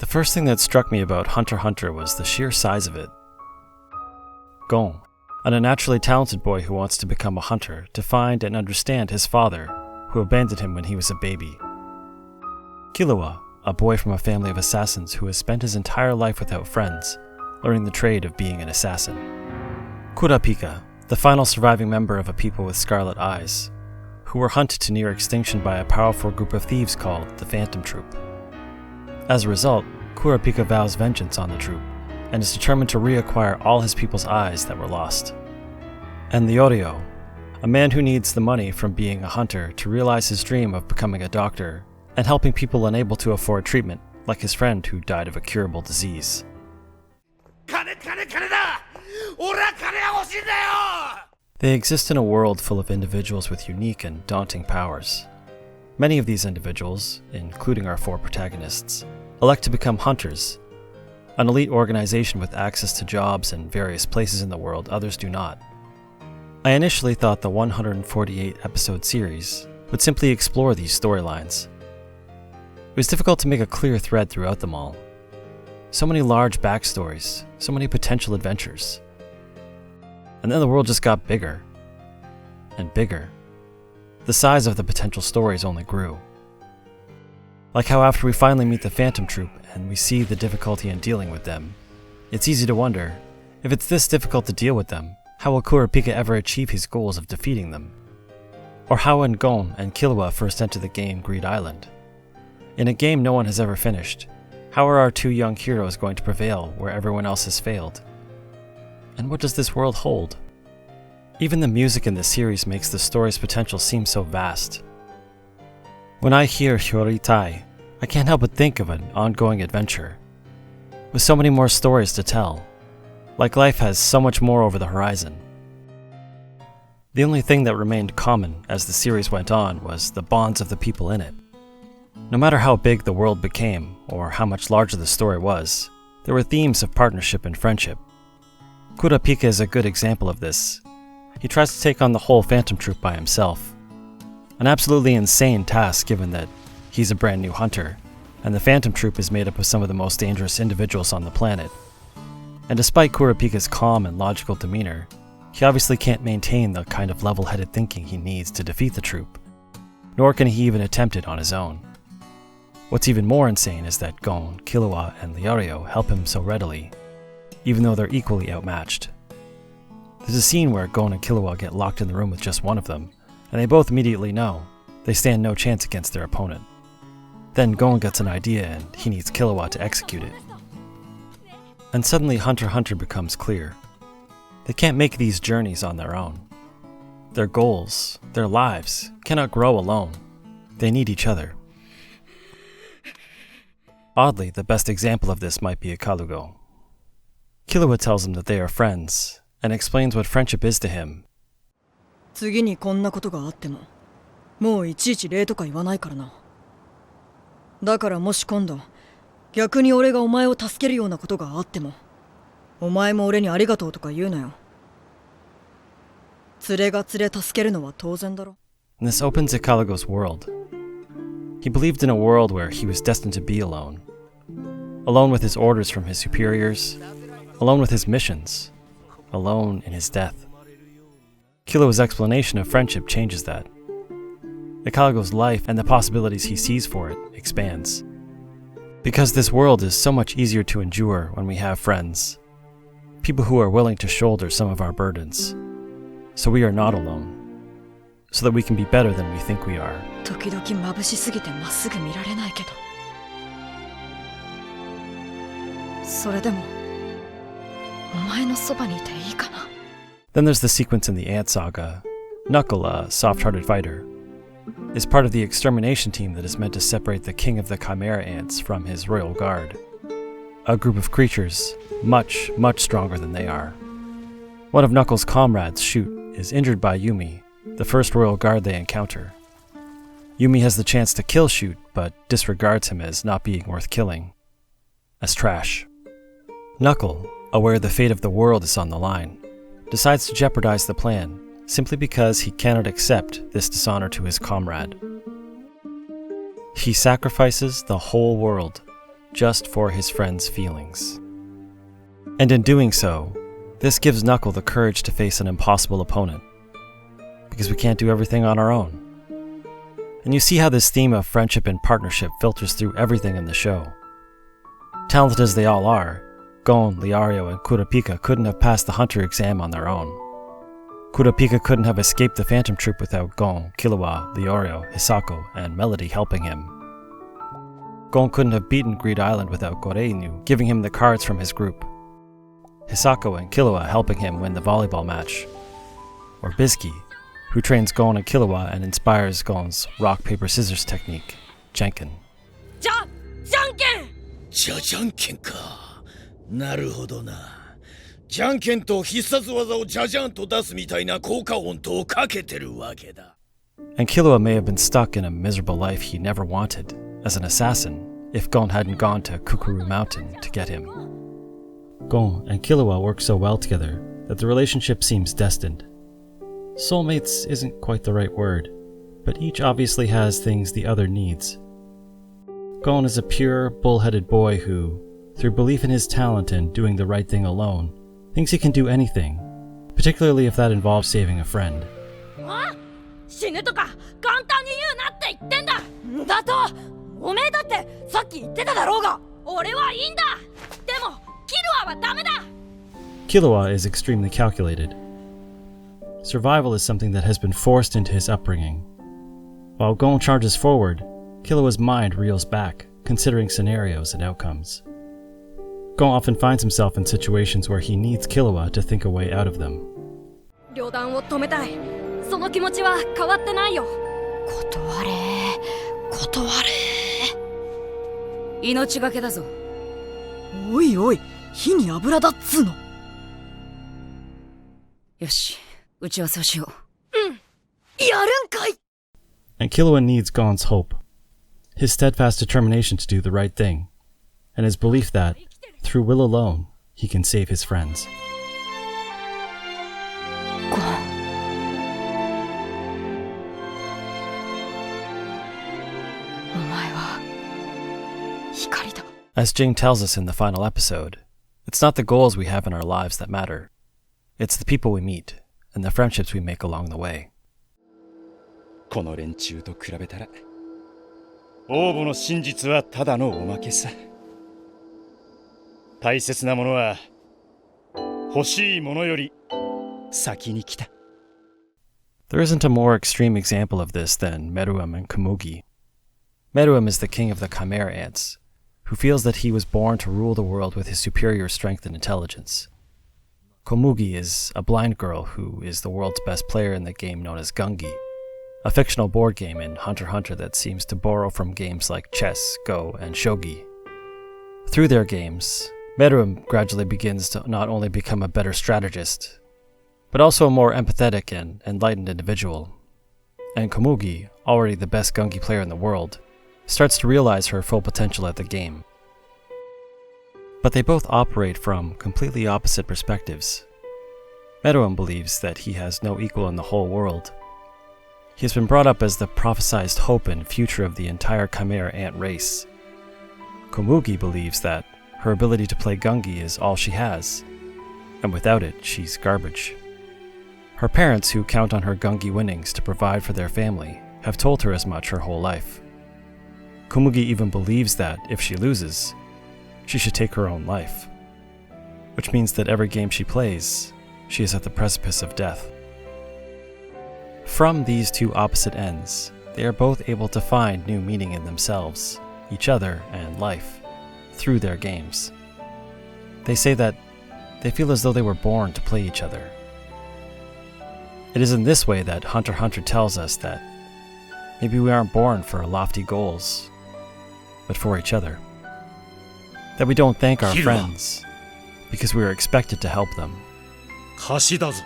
The first thing that struck me about Hunter x Hunter was the sheer size of it. Gon, an unnaturally talented boy who wants to become a hunter to find and understand his father, who abandoned him when he was a baby. Killua, a boy from a family of assassins who has spent his entire life without friends, learning the trade of being an assassin. Kurapika, the final surviving member of a people with scarlet eyes, who were hunted to near extinction by a powerful group of thieves called the Phantom Troop. As a result, Kurapika vows vengeance on the troop, and is determined to reacquire all his people's eyes that were lost. And Ohayou, a man who needs the money from being a hunter to realize his dream of becoming a doctor and helping people unable to afford treatment, like his friend who died of a curable disease. They exist in a world full of individuals with unique and daunting powers. Many of these individuals, including our four protagonists, elect to become hunters, an elite organization with access to jobs in various places in the world others do not. I initially thought the 148-episode series would simply explore these storylines. It was difficult to make a clear thread throughout them all. So many large backstories, so many potential adventures. And then the world just got bigger and bigger. The size of the potential stories only grew. Like how after we finally meet the Phantom Troop and we see the difficulty in dealing with them, it's easy to wonder, if it's this difficult to deal with them, how will Kurapika ever achieve his goals of defeating them? Or how when Gon and Killua first enter the game Greed Island? In a game no one has ever finished, how are our two young heroes going to prevail where everyone else has failed? And what does this world hold? Even the music in this series makes the story's potential seem so vast. When I hear Hyori Ittai, I can't help but think of an ongoing adventure, with so many more stories to tell, like life has so much more over the horizon. The only thing that remained common as the series went on was the bonds of the people in it. No matter how big the world became, or how much larger the story was, there were themes of partnership and friendship. Kurapika is a good example of this. He tries to take on the whole Phantom Troop by himself. An absolutely insane task given that he's a brand new hunter, and the Phantom Troop is made up of some of the most dangerous individuals on the planet. And despite Kurapika's calm and logical demeanor, he obviously can't maintain the kind of level-headed thinking he needs to defeat the troop, nor can he even attempt it on his own. What's even more insane is that Gon, Killua, and Ohayou help him so readily, even though they're equally outmatched. There's a scene where Gon and Killua get locked in the room with just one of them, and they both immediately know they stand no chance against their opponent. Then Gon gets an idea and he needs Killua to execute it. And suddenly Hunter x Hunter becomes clear. They can't make these journeys on their own. Their goals, their lives, cannot grow alone. They need each other. Oddly, the best example of this might be Ikarugo. Killua tells him that they are friends, and explains what friendship is to him. 次にこんなことがあっても、もういちいち礼とか言わないからな。だからもし今度、逆に俺がお前を助けるようなことがあっても、お前も俺にありがとうとか言うなよ。連れが連れ助けるのは当然だろ。This opens Ikarugo's world. He believed in a world where he was destined to be alone. Alone with his orders from his superiors, alone with his missions, alone in his death. Killua's explanation of friendship changes that. Ikarugo's life and the possibilities he sees for it expands. Because this world is so much easier to endure when we have friends. People who are willing to shoulder some of our burdens. So we are not alone. So that we can be better than we think we are. 時々眩しすぎてまっすぐ見られないけど。それでも、お前のそばにいていいかな。Then there's the sequence in the Ant Saga. Knuckle, a soft-hearted fighter, is part of the extermination team that is meant to separate the king of the Chimera Ants from his royal guard. A group of creatures much, much stronger than they are. One of Knuckles' comrades, Shoot, is injured by Yumi, the first royal guard they encounter. Yumi has the chance to kill Shoot, but disregards him as not being worth killing. As trash. Knuckle, aware the fate of the world is on the line, decides to jeopardize the plan simply because he cannot accept this dishonor to his comrade. He sacrifices the whole world just for his friend's feelings. And in doing so, this gives Knuckle the courage to face an impossible opponent, because we can't do everything on our own. And you see how this theme of friendship and partnership filters through everything in the show. Talented as they all are, Gon, Liario, and Kurapika couldn't have passed the Hunter exam on their own. Kurapika couldn't have escaped the Phantom Troop without Gon, Killua, Liario, Hisako, and Melody helping him. Gon couldn't have beaten Greed Island without Goreinu giving him the cards from his group. Hisako and Killua helping him win the volleyball match. Or Bizky, who trains Gon and Killua and inspires Gon's rock-paper-scissors technique, Janken. Janken! じゃんけんか。なるほどな。じゃんけんと必殺技をじゃじゃんと出すみたいな効果音とかけてるわけだ。And Killua may have been stuck in a miserable life he never wanted, as an assassin, if Gon hadn't gone to Kukuru Mountain to get him. Gon and Killua work so well together that the relationship seems destined. Soulmates isn't quite the right word, but each obviously has things the other needs. Gon is a pure, bull-headed boy who, through belief in his talent and doing the right thing alone, thinks he can do anything, particularly if that involves saving a friend. 死ぬとか簡単に言うなって言ってんだ。だと、おめえだってさっき言ってただろうが、俺はいいんだ。でも、キルアはダメだ。Killua is extremely calculated. Survival is something that has been forced into his upbringing. While Gon charges forward, Killua's mind reels back, considering scenarios and outcomes. Gon often finds himself in situations where he needs Killua to think a way out of them. 旅団を止めたい。その気持ちは変わってないよ。断れ。命がけだぞ。おいおい、火に油だっつうの。よし、打ち合わせをしよう。やるんかい。 And Killua needs Gon's hope, his steadfast determination to do the right thing, and his belief that, through will alone, he can save his friends. ゴン。お前は光だ。 As Jing tells us in the final episode, it's not the goals we have in our lives that matter. It's the people we meet and the friendships we make along the way. この連中と比べたら、王母の真実はただのおまけさ。大切なものは欲しいものより先に来た。There isn't a more extreme example of this than Meruem and Komugi. Meruem is the king of the Chimera Ants, who feels that he was born to rule the world with his superior strength and intelligence. Komugi is a blind girl who is the world's best player in the game known as Gungi, a fictional board game in Hunter x Hunter that seems to borrow from games like chess, Go, and shogi. Through their games, Meruem gradually begins to not only become a better strategist, but also a more empathetic and enlightened individual. And Komugi, already the best Gungi player in the world, starts to realize her full potential at the game. But they both operate from completely opposite perspectives. Meruem believes that he has no equal in the whole world. He has been brought up as the prophesized hope and future of the entire Chimera Ant race. Komugi believes that her ability to play Gungi is all she has, and without it, she's garbage. Her parents, who count on her Gungi winnings to provide for their family, have told her as much her whole life. Komugi even believes that, if she loses, she should take her own life, which means that every game she plays, she is at the precipice of death. From these two opposite ends, they are both able to find new meaning in themselves, each other, and life, through their games. They say that they feel as though they were born to play each other. It is in this way that Hunter x Hunter tells us that maybe we aren't born for lofty goals, but for each other. That we don't thank our friends because we are expected to help them. 貸しだぞ。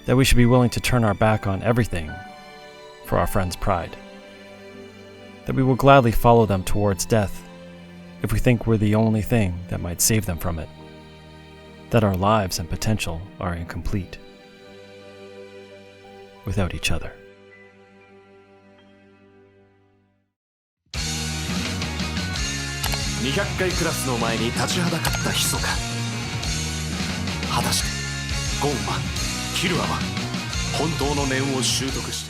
That we should be willing to turn our back on everything for our friends' pride. That we will gladly follow them towards death if we think we're the only thing that might save them from it. That our lives and potential are incomplete without each other. 200回クラスの前に立ちはだかったヒソカ。果たしてゴンはキルアは本当の念を習得し